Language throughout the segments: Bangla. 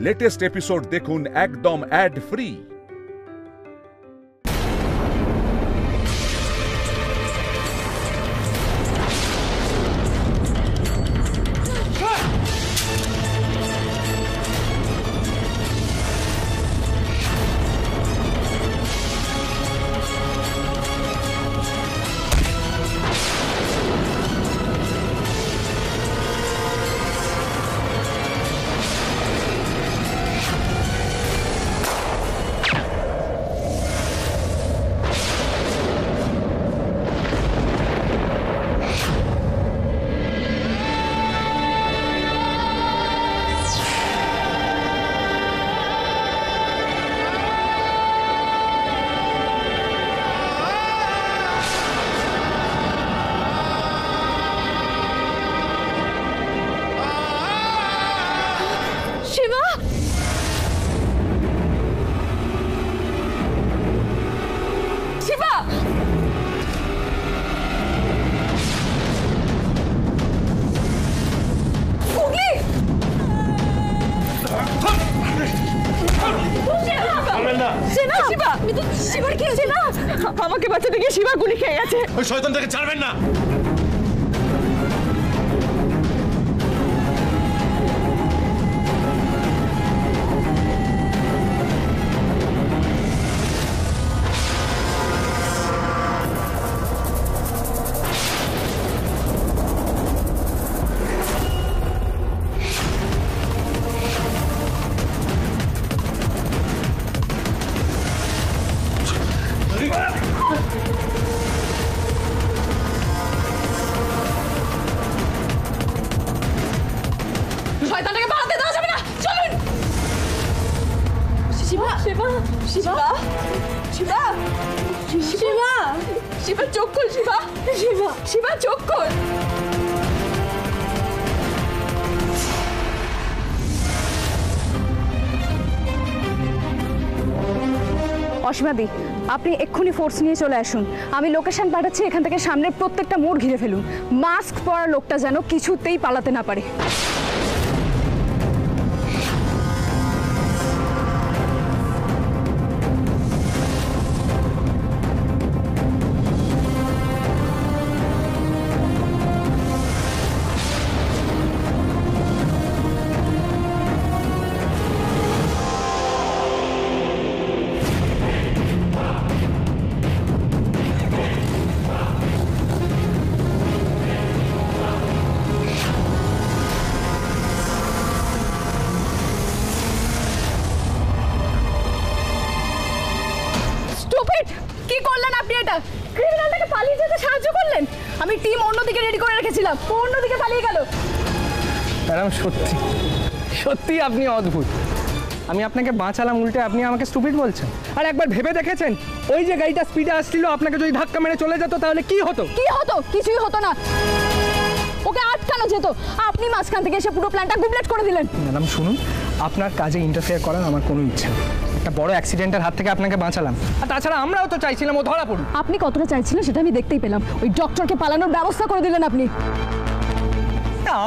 লেটেস্ট এপিসোড দেখুন একদম অ্যাড ফ্রি। আমাকে বাঁচাতে গিয়ে শিবা গুলি খেয়ে গেছে। ওই শয়তানটাকে ছাড়বেন না। শয়তানটাকে পালাতে দেওয়া যাবে না, চলুন। শিবা শিবা শিবা শিবা শিবা শিবা চোখ খোল। শিবা শিবা শিবা চোখ খোল। অসীমাদি, আপনি এক্ষুনি ফোর্স নিয়ে চলে আসুন। আমি লোকেশন পাঠাচ্ছি, এখান থেকে সামনের প্রত্যেকটা মোড় ঘিরে ফেলুন। মাস্ক পরা লোকটা যেন কিছুতেই পালাতে না পারে। কি করলেন আপনি? এটা ক্রিমিনালটাকে পালিয়ে যেতে সাহায্য করলেন। আমি টিম অন্যদিকে রেডি করে রেখেছিলাম, অন্যদিকে পালিয়ে গেল। ম্যাডাম সত্যি সত্যি আপনি অদ্ভুত। আমি আপনাকে বাঁচালাম, উল্টে আপনি আমাকে স্টুপিড বলছেন। আর একবার ভেবে দেখেছেন ওই যে গাড়িটা স্পিডে আসছিল, আপনাকে যদি ধাক্কা মেরে চলে যেত তাহলে কি হতো? কি হতো? কিছুই হতো না, ওকে আটকানো যেত। আপনি মাঝখান থেকে এসে পুরো প্ল্যানটা গুবলেট করে দিলেন। ম্যাডাম শুনুন, আপনার কাজে ইন্টারফেয়ার করার আমার কোনো ইচ্ছা নেই। একটা বড় অ্যাক্সিডেন্টের হাত থেকে আপনাকে বাঁচালাম, আর তাছাড়া আমরাও তো চাইছিলাম ও ধরা পড়ুক। আপনি কতটা চাইছিলেন সেটা আমি দেখতেই পেলাম। ওই ডক্টরকে পালানোর ব্যবস্থা করে দিলেন আপনি।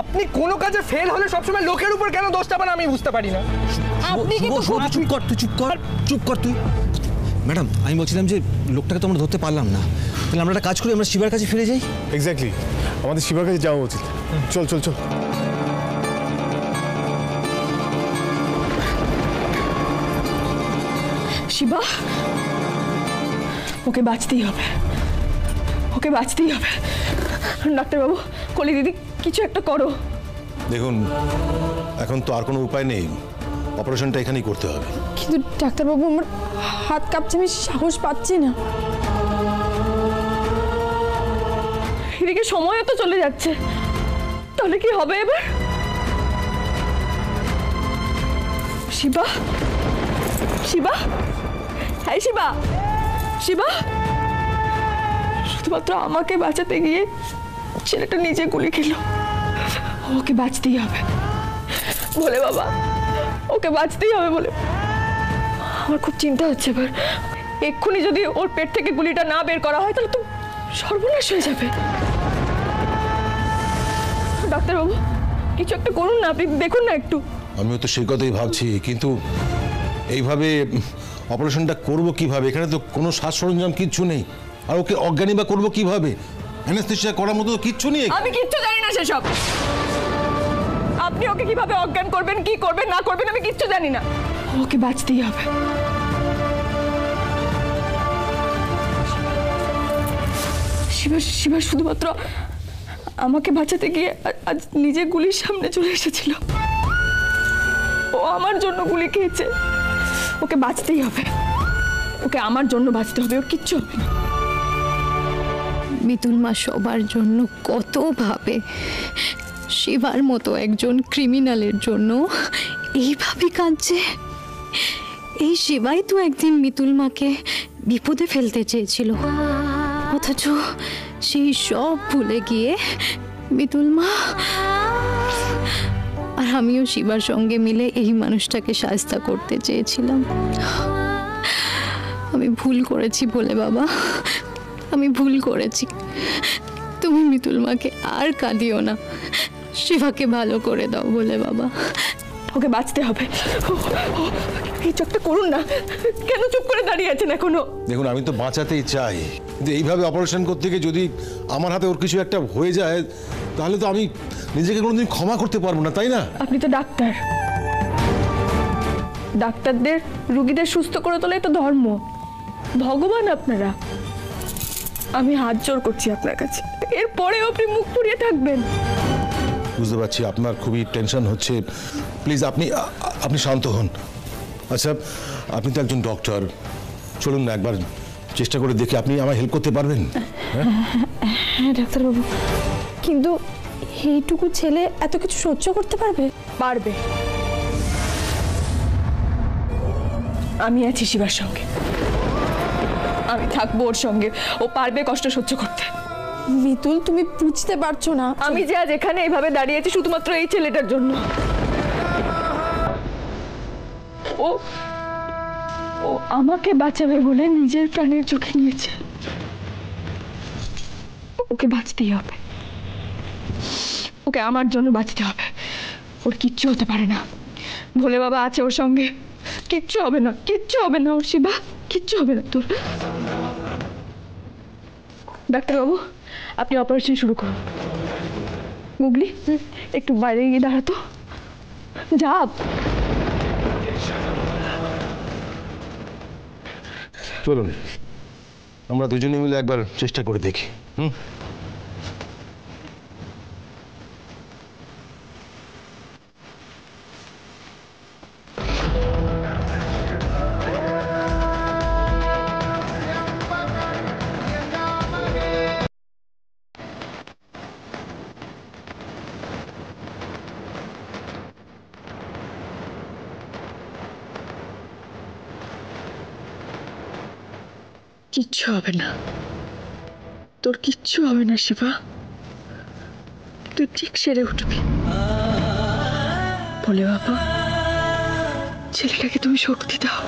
আপনি কোনো কাজে ফেল হলে সবসময় লোকের উপর কেন দোষ চাপান আমি বুঝতে পারি না। আপনি কিন্তু চুপ কর তুই, চুপ কর তুই। ম্যাডাম, আমি বলছিলাম যে লোকটাকে তো আমরা ধরতে পারলাম না, তাহলে আমরা একটা কাজ করি, আমরা শিবার কাছে ফিরে যাই। এক্স্যাক্টলি, আমাদের শিবার কাছে যাওয়া উচিত। চল চল চল। শিবা, ওকে বাঁচতেই হবে, ওকে বাঁচতেই হবে। ডাক্তারবাবু, কলি দিদি, কিছু একটা করো। দেখুন, এখন তো আর কোনো উপায় নেই, অপারেশনটা এখানেই করতে হবে। কিন্তু ডাক্তারবাবু, আমার হাত কাঁপছে, আমি সাহস পাচ্ছি না। এদিকে সময়ও তো চলে যাচ্ছে, তাহলে কি হবে এবার? শিবা, শিবা, হ্যাঁ শিবা, শিবা, শুধুমাত্র আমাকে বাঁচাতে গিয়ে ছেলেটা নিজে গুলি খেলো। ওকে বাঁচতেই হবে বলে বাবা, ওকে বাঁচতেই হবে বলে। আমার খুব চিন্তা হচ্ছে এবার, এক্ষুনি যদি ওর পেট থেকে গুলিটা না বের করা হয় তাহলে তো সর্বনাশ হয়ে যাবে। ডাক্তারবাবু, কিছু একটা করুন না, আপনি দেখুন না একটু। আমিও তো সেই কথাই ভাবছি, কিন্তু এইভাবে অপারেশনটা করব কিভাবে? এখানে তো কোনো সাজ সরঞ্জাম কিচ্ছু নেই। আর ওকে অজ্ঞানী বা করবো কিভাবে? অ্যানেস্থেসিয়া করার মতো কিচ্ছু নেই। আমি কিচ্ছু জানি না সেসব। আপনি ওকে কিভাবে অজ্ঞান করবেন, কি করবেন না করবেন, আমি কিচ্ছু জানি না। ওকে বাঁচতেই হবে। শিবা শুধুমাত্র আমাকে বাঁচাতে গিয়ে আজ নিজে গুলির সামনে চলে এসেছিল। ও আমার জন্য গুলি খেয়েছে। ওকে বাঁচতেই হবে, ওকে আমার জন্য বাঁচতে হবে, ওর কিচ্ছু হবে না। মিতুল মা সবার জন্য কত ভাবে, শিবার মতো একজন ক্রিমিনালের জন্য এইভাবে কাঁদছে। এই শিবাই তো একদিন মিতুল মাকে বিপদে ফেলতে চেয়েছিল, অথচ সেই সব ভুলে গিয়ে মিতুল মা আর আমিও শিবার সঙ্গে মিলে এই মানুষটাকে সাহায্য করতে চেয়েছিলাম। আমি ভুল করেছি বলে বাবা, আমি ভুল করেছি। তুমি মিতুল মাকে আর কাঁদিও না, শিবাকে ভালো করে দাও বলে বাবা। ওকে বাঁচতে হবে। এই চোখটা করুন না, কেন চুপ করে দাঁড়িয়ে আছেন এখনো? দেখুন, আমি তো বাঁচাতেই চাই, কিন্তু এইভাবে অপারেশন করতে গিয়ে যদি আমার হাতে ওর কিছু একটা হয়ে যায়, তাহলে তো আমি নিজেকে কোনোদিন ক্ষমা করতে পারবো না, তাই না? আপনি তো ডাক্তার, ডাক্তারদের রুগীদের সুস্থ করে তোলাই তো ধর্ম, ভগবান আপনারা। আমি হাত জোর করছি আপনার কাছে, এরপরেও আপনি মুখ পুড়িয়ে থাকবেন? বুঝতে পারছি আপনার খুবই টেনশন হচ্ছে। প্লিজ আপনি শান্ত হন। আচ্ছা, আপনি তো একজন ডক্টর, চলুন না একবার চেষ্টা করে দেখি আপনি আমায় হেল্প করতে পারবেন। হ্যাঁ ডাক্তারবাবু, কিন্তু এইটুকু ছেলে এত কিছু সহ্য করতে পারবে? পারবে। আমি আছি শিবার সঙ্গে, আমি থাকবো ওর সঙ্গে, ও পারবে কষ্ট সহ্য করতে। মিতুল, তুমি বুঝতে পারছো না, আমি যে আজ এখানে এইভাবে দাঁড়িয়েছি শুধুমাত্র এই ছেলেটার জন্য। ও ও আমাকে বাঁচাবে বলে নিজের প্রাণের ঝুঁকি নিয়েছে। ওকে বাঁচতেই হবে, ওকে আমার জন্য বাঁচতে হবে। ওর কিচ্ছু হতে পারে না, ভোলে বাবা আছে ওর সঙ্গে, কিচ্ছু হবে না, কিচ্ছু হবে না ওর। শিবা, কিচ্ছু হবে না তোর। ডাক্তারবাবু, আপনি অপারেশন শুরু করুন। গুগলি, একটু বাইরে গিয়ে দাঁড়াতো। যাব। চলুন আমরা দুজনে মিলে একবার চেষ্টা করে দেখি। কিচ্ছু হবে না তোর, কিচ্ছু হবে না শিবা, তুই ঠিক সেরে উঠবি। বলে বাবা, ছেলেটাকে তুমি শক্তি দাও।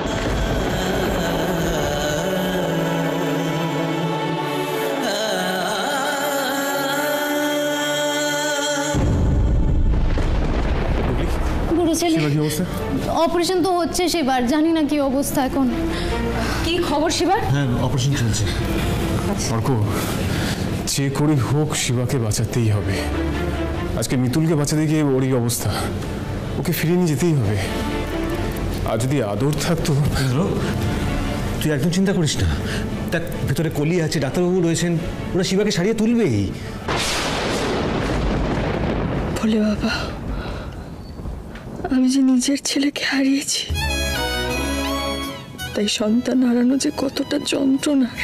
বুড়ো ছেলে, অপারেশন তো হচ্ছে সেবার, জানি না কি অবস্থা এখন। কি খবর শিবার? হ্যাঁ, অপারেশন চলছে। অর্ক, যে করে হোক শিবাকে বাঁচাতেই হবে। আজকে মিতুলকে বাঁচাতে গিয়ে ওর এই অবস্থা, ওকে ফিরিয়ে নিয়ে যেতেই হবে। আর যদি আদর থাকতো। তুই একদম চিন্তা করিস না, দেখ ভেতরে কলি আছে, ডাক্তারবাবু রয়েছেন, ওরা শিবাকে সারিয়ে তুলবেই। বলে বাবা, আমি যে নিজের ছেলেকে হারিয়েছি, তাই সন্তান হারানো যে কতটা যন্ত্রণার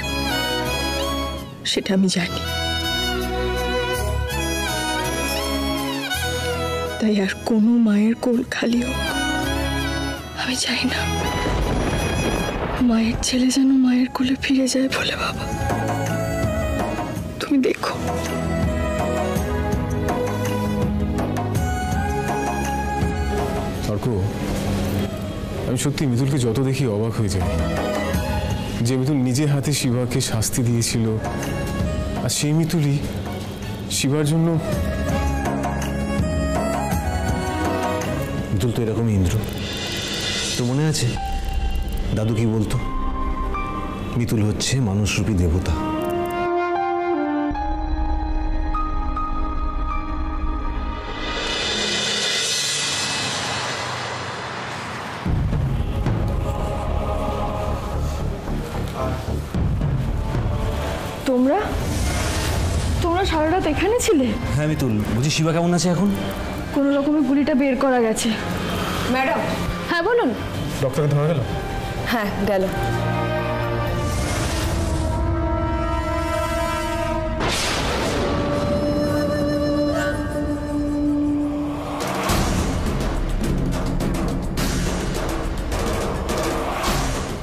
সেটা আমি জানি। তাই আর কোনো মায়ের কোল খালি হোক আমি চাই না। মায়ের ছেলে যেন মায়ের কোলে ফিরে যায়। বলে বাবা, তুমি দেখো। অর্ক, আমি সত্যি মিতুলকে যত দেখি অবাক হয়ে যাই, যে মিতুল নিজে হাতে শিবাকে শাস্তি দিয়েছিল, আর সেই মিতুলই শিবার জন্য। মিতুল তো এরকমই ইন্দ্র। তো মনে আছে দাদু কি বলতো, মিতুল হচ্ছে মানুষরূপী দেবতা। তোমরা তোমরা সারা রাত এখানে ছিলে? হ্যাঁ মিতুল, বুঝি শিবা কেমন আছে এখন? কোনো রকমের গুলিটা বের করা গেছে। ম্যাডাম। হ্যাঁ বলুন। ডক্টরকে ধরা গেল? হ্যাঁ গেল।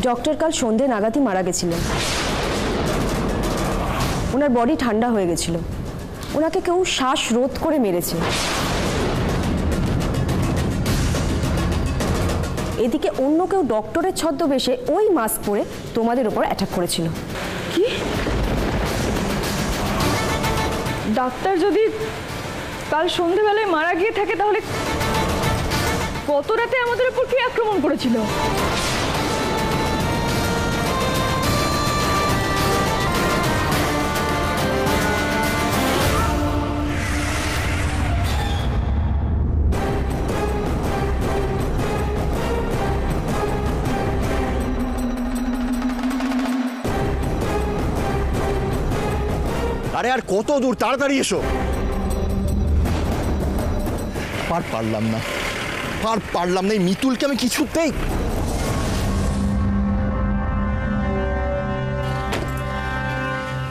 ডক্টর কাল সন্ধে নাগাদই মারা গেছিলেন। ওনার বডি ঠান্ডা হয়ে গেছিল, ওনাকে কেউ শ্বাসরোধ করে মেরেছে। এদিকে অন্য কেউ ডক্টরের ছদ্মবেশে ওই মাস্ক পরে তোমাদের উপর অ্যাটাক করেছিল। কি? ডাক্তার যদি কাল সন্ধেবেলায় মারা গিয়ে থাকে তাহলে গত রাতে আমাদের উপর কি আক্রমণ করেছিল? আরে আর কত দূর, তাড়াতাড়ি এসো। পারলাম না, এই মিতুলকে আমি কিছুতেই।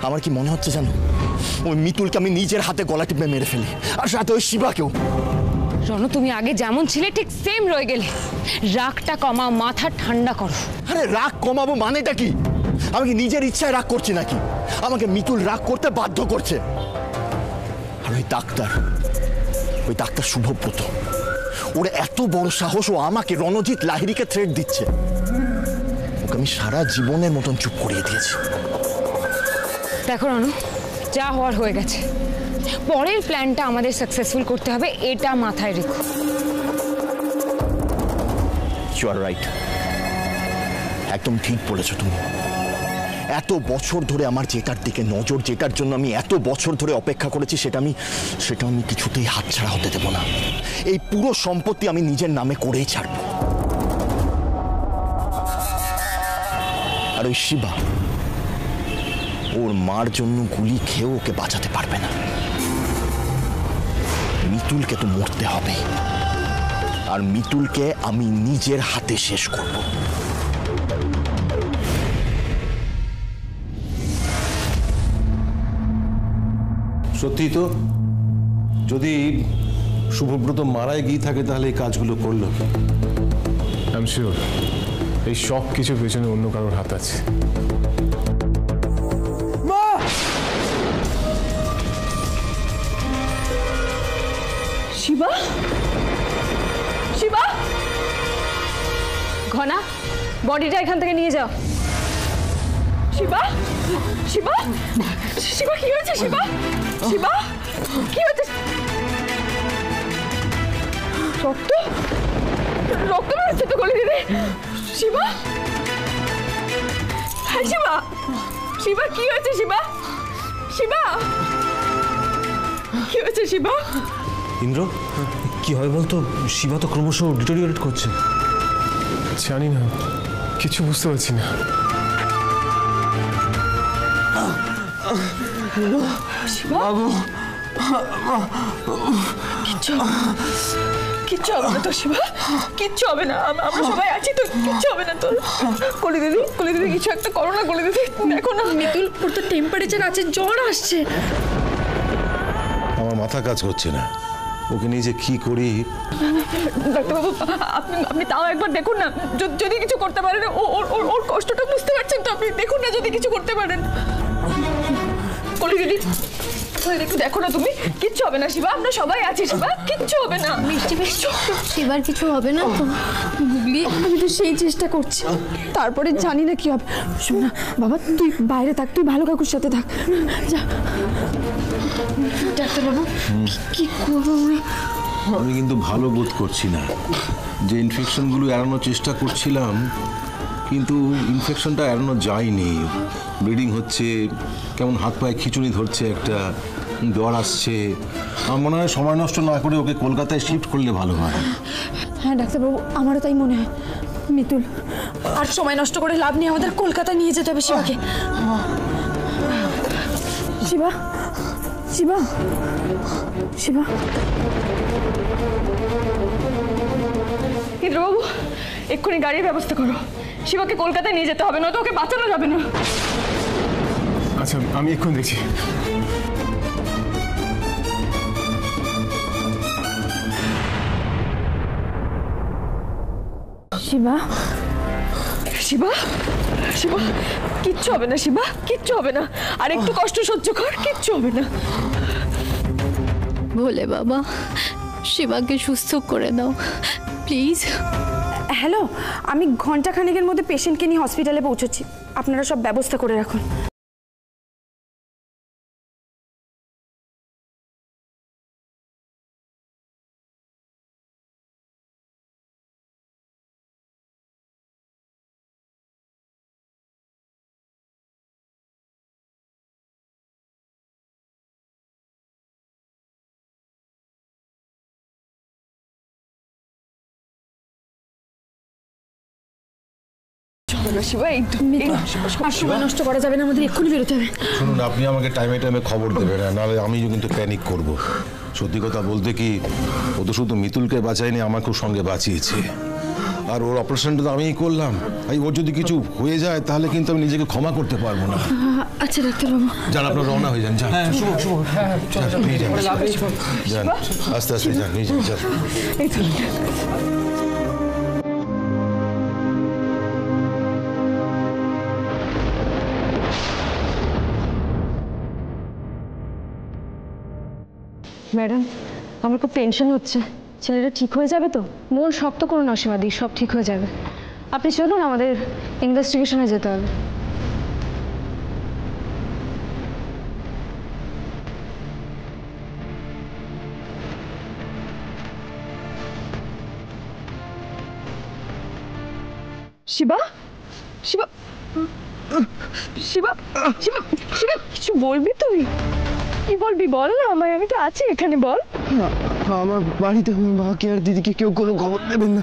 আমার কি মনে হচ্ছে জানো, ওই মিতুলকে আমি নিজের হাতে গলা টিপে মেরে ফেলি, আর সাথে ওই শিবাকেও। রনু, তুমি আগে যেমন ছিলে ঠিক সেম রয়ে গেলে। রাগটা কমাও, মাথা ঠান্ডা করো। আরে রাগ কমাবো মানেটা কি? আমি কি নিজের ইচ্ছায় রাগ করছি নাকি? আমাকে মিতুল রাগ করতে বাধ্য করছে। আর ওই ডাক্তার শুভব্রত, ওর এত বড় সাহস, ও আমাকে রণজিৎ লাহিড়ীকে থ্রেট দিচ্ছে। ওকে আমি সারা জীবনের মতন চুপ করিয়ে দিয়েছি। দেখো রনু, যা হওয়ার হয়ে গেছে। পরের প্ল্যানটা আমাদের সাকসেসফুল করতে হবে, এটা মাথায় রেখো। ইউ আর রাইট, একদম ঠিক বলেছো তুমি। এত বছর ধরে আমার যেটার দিকে নজর, যেটার জন্য আমি এত বছর ধরে অপেক্ষা করেছি, সেটা আমি কিছুতেই হাতছাড়া হতে দেব না। এই পুরো সম্পত্তি আমি নিজের নামে করেই ছাড়ব। আর ওই শিবা, ওর মার জন্য গুলি খেয়েও ওকে বাঁচাতে পারবে না। মিতুলকে তো মরতে হবে, আর মিতুলকে আমি নিজের হাতে শেষ করব। সত্যি তো, যদি শুভব্রত মারাই গিয়ে থাকে তাহলে এই কাজগুলো করলো। আই এম শিওর এই সব কিছু পেছনে অন্য কারোর হাত আছে। শিবা, শিবা, ঘনা, বডিটা এখান থেকে নিয়ে যাও। শিবা, শিবা, শিবা কি হয়েছে? শিবা, শিবা কি হয়েছে? রক্ত, রক্ত বেরোচ্ছে তো গলি দিদি। শিবা, হ্যাঁ শিবা, শিবা কি হয়েছে? শিবা, শিবা কি হয়েছে? শিবা, ইন্দ্র কি হয় বলতো, শিবা তো ক্রমশ ডিটোরিয়েট করছে। জানি না, কিছু বুঝতে পারছি না। কিচ্ছু হবে না তো শিবা, কিচ্ছু হবে না। আমরা সবাই আছি তো, কিচ্ছু হবে না তোর। কলি দিদি, কলি দিদি কিছু একটা করো না। কলি দিদি দেখো না, মিতুল ওর তো টেম্পারেচার আছে, জ্বর আসছে। আমার মাথা কাজ করছে না, ওকে নিয়ে যে কি করি। ডাক্তারবাবু আপনি তাও একবার দেখুন না, যদি কিছু করতে পারেন। ওর কষ্টটা বুঝতে পারছেন তো, আপনি দেখুন না যদি কিছু করতে পারেন। কলি দিদি একটু দেখো না তুমি, কিচ্ছু হবে না শিবা, আমরা সবাই আছি শিবা, কিচ্ছু হবে না। মিষ্টি মিষ্টি, শিবার কিছু হবে না তো? গুগলি, আমি তো সেই চেষ্টা করছি, তারপরে জানি না কি হবে। শোন না বাবা, তুই বাইরে থাক, তুই ভালো কাকুর সাথে থাক। যা। ডাক্তারবাবু কি করবো আমরা? আমি কিন্তু ভালো বোধ করছি না। যে ইনফেকশনগুলো এড়ানোর চেষ্টা করছিলাম, কিন্তু ইনফেকশনটা এড়ানো যায়নি। ব্লিডিং হচ্ছে, কেমন হাত পায়ে খিঁচুনি ধরছে, একটা জ্বর আসছে। আমার মনে হয় সময় নষ্ট না করে ওকে কলকাতায় শিফট করলে ভালো হয়। হ্যাঁ ডাক্তারবাবু, আমারও তাই মনে হয়। মিতুল, আর সময় নষ্ট করে লাভ নেই, আমাদের কলকাতায় নিয়ে যেতে হবে শিবাকে। শিবা, শিবা, শিবা। ইন্দ্রবাবু, এক্ষুনি গাড়ির ব্যবস্থা করো। শিবাকে কলকাতায় নিয়ে যেতে হবে, নয়তো ওকে বাঁচানো যাবে না। আচ্ছা, আমি এক্ষুনি দেখছি। শিবা, শিবা, শিবা, কিচ্ছু হবে না শিবা, কিচ্ছু হবে না। আর একটু কষ্ট সহ্য কর, কিচ্ছু হবে না। ভোলে বাবা, শিবাকে সুস্থ করে দাও প্লিজ। হ্যালো, আমি ঘন্টাখানেকের মধ্যে পেশেন্টকে নিয়ে হসপিটালে পৌঁছচ্ছি। আপনারা সব ব্যবস্থা করে রাখুন। শিবা, আর সময় নষ্ট করা যাবে না, আমাদের এক্ষুনি বেরোতে হবে। শুনুন, আপনি আমাকে টাইমে টাইমে খবর দেবেন, নাহলে আমিও কিন্তু প্যানিক করব। সত্যি কথা বলতে কি, ও তো শুধু মিতুলকে বাঁচায়নি, আমার খুব সঙ্গে বাঁচিয়েছে। আর ওর অপারেশনটা তো আমিই করলাম। তাই ওর যদি কিছু হয়ে যায় তাহলে কিন্তু আমি নিজেকে ক্ষমা করতে পারবো না। আচ্ছা ডাক্তারবাবু, যান, আপনার রওনা হয়ে যান। যান, যান, আস্তে আস্তে যান, নিয়ে যান, যান। ম্যাডাম, আমার খুব টেনশন হচ্ছে। ছেলেটা ঠিক হয়ে যাবে তো? মন শক্ত করুন অসীমাদি, সব ঠিক হয়ে যাবে। আপনি চলুন, আমাদের ইনভেস্টিগেশনে যেতে হবে। শিবা, শিবা, শিবা, শিবা, শিবা, কিছু বলবি তুই? কি বলবি বল না আমায়, আমি তো আছি এখানে, বল। আমার বাড়িতে আমার মাকে আর দিদিকে কেউ কোনো খবর দেবেন না,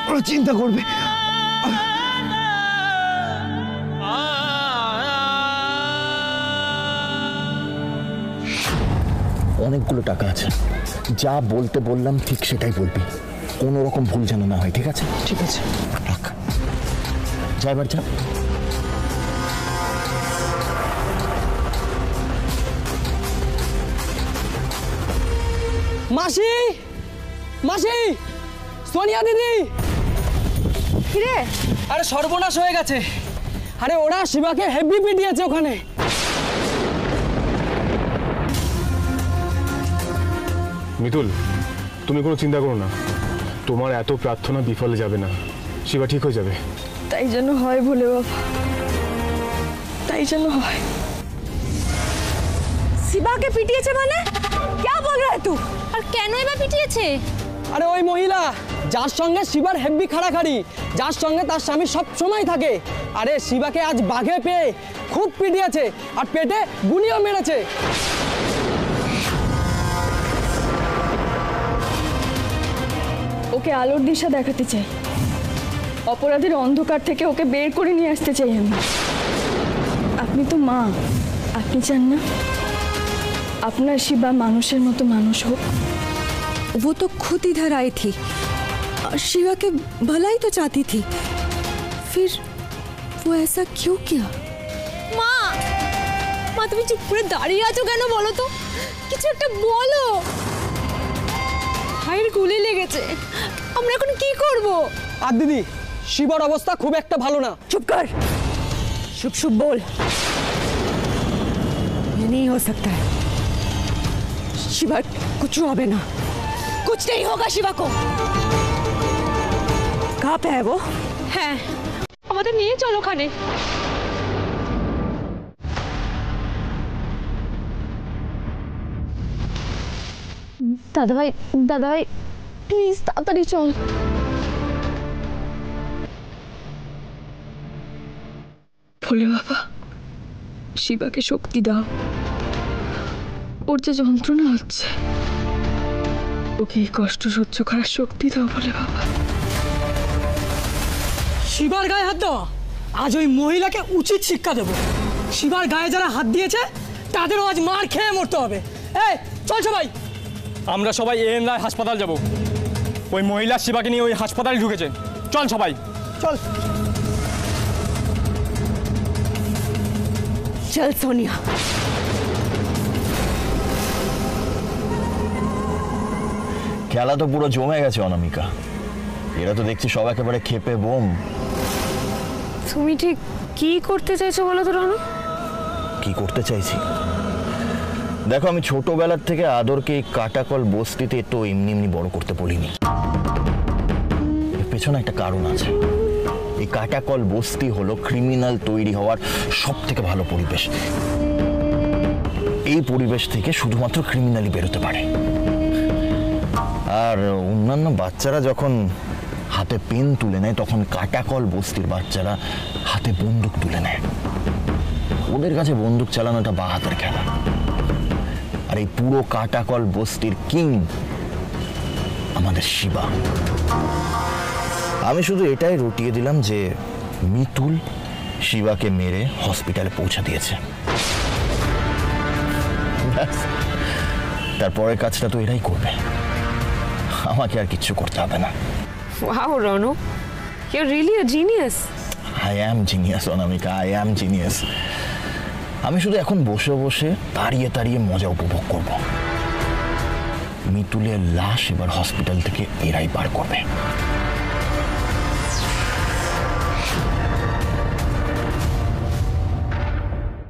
ওরা চিন্তা করবে। অনেকগুলো টাকা আছে, যা বলতে বললাম ঠিক সেটাই বলবি, কোনো রকম ভুল যেন না হয়। ঠিক আছে? ঠিক আছে, রাখ। যা, এবার যা। মাসি, মাসি, সোনিয়া দিদি। কিরে? আরে সর্বনাশ হয়ে গেছে। আরে ওরা শিবাকে হেভি পিটিয়েছে ওখানে। মিতুল, তুমি কোনো চিন্তা করো না, তোমার এত প্রার্থনা বিফলে যাবে না। শিবা ঠিক হয়ে যাবে। তাই যেন হয় ভোলে বাবা, তাই যেন হয়। শিবাকে পিটিয়েছে মানে? क्या बोल रहा है तू? আর কেন এবার পিটিয়েছে? আরে ওই মহিলা যার সঙ্গে শিবার হেভি খাড়াখাড়ি, যার সঙ্গে তার স্বামী সব সময় থাকে। আরে শিবাকে আজ বাঘে পেয়ে খুব পিটিয়েছে, আর পেটে গুলিও মেরেছে। ওকে আলোর দিশা দেখাতে চাই, অপরাধের অন্ধকার থেকে ওকে বের করে নিয়ে আসতে চাই আমি। আপনি তো মা, আপনি চান না আপনার শিবা মানুষের মতো মানুষ হোক? वो तो खुद इधर आई थी, शिवा के भलाई तो चाहती थी, फिर वो ऐसा क्यों किया? মা, মা তুমি চুপ করে দাঁড়িয়ে আছো কেন বলো তো? কিছু একটা বলো। ভাইয়ের গুলি লেগেছে, আমরা এখন কি করব? আর দিদি, শিবার অবস্থা খুব একটা ভালো না। चुप कर, शुभ शुभ बोल। ये नहीं हो सकता है, शिवा कुछ होगा ना, कुछ नहीं होगा शिवा को। कहाँ पे है वो? হ্যাঁ, আমাদের নিয়ে চলো ওখানে। দাদাভাই দাদাভাই প্লিজ তাড়াতাড়ি চল। ভোলে বাবা, শিবাকে শক্তি দাও, ওর যে যন্ত্রণা হচ্ছে ওকে এই কষ্ট সহ্য করার শক্তি দাও ভোলে বাবা। শিবার গায়ে হাত দেওয়া, আজ ওই মহিলাকে উচিত শিক্ষা দেবো। শিবার গায়ে যারা হাত দিয়েছে তাদেরও আজ মার খেয়ে মরতে হবে। এই চল সবাই। আমরা সবাই এন রায় হাসপাতাল যাব। ওই মহিলা শিবাকে নিয়ে ওই হাসপাতালে ঢুকেছে। চল সবাই চল। চল সোনিয়া। খেলা তো পুরো জমে গেছে অনামিকা। এরা তো দেখছি সব একেবারে খেপে বোম। তুমি ঠিক কি করতে চাইছো বলো তো রনু? কি করতে চাইছি? দেখো, আমি ছোটবেলার থেকে আদরকে এই কাটাকল বস্তিতে তো এমনি এমনি বড় করতে বলিনি। এর পেছনে একটা কারণ আছে। এই কাটাকল বস্তি হলো ক্রিমিনাল তৈরি হওয়ার সব থেকে ভালো পরিবেশ। এই পরিবেশ থেকে শুধুমাত্র ক্রিমিনালই বেরোতে পারে। আর অন্যান্য বাচ্চারা যখন হাতে পেন তুলে নেয় তখন কাটাকল বস্তির বাচ্চারা হাতে বন্দুক তুলে নেয়। ওদের কাছে বন্দুক চালানোটা বা হাতের খেলা। আর এই পুরো কাটাকল বস্তির কিং আমাদের শিবা। আমি শুধু এটাই রটিয়ে দিলাম যে মিতুল শিবাকে মেরে হসপিটালে পৌঁছে দিয়েছে। তারপরের কাজটা তো এরাই করবে, আমাকে আর কিচ্ছু করতে হবে না। Wow Ronu, you really a genius. I am genius Anamika, I am genius. আমি শুধু এখন বসে বসে দাঁড়িয়ে দাঁড়িয়ে মজা উপভোগ করব। মিতুলের লাশ এবার হসপিটাল থেকে এরাই বার করবে।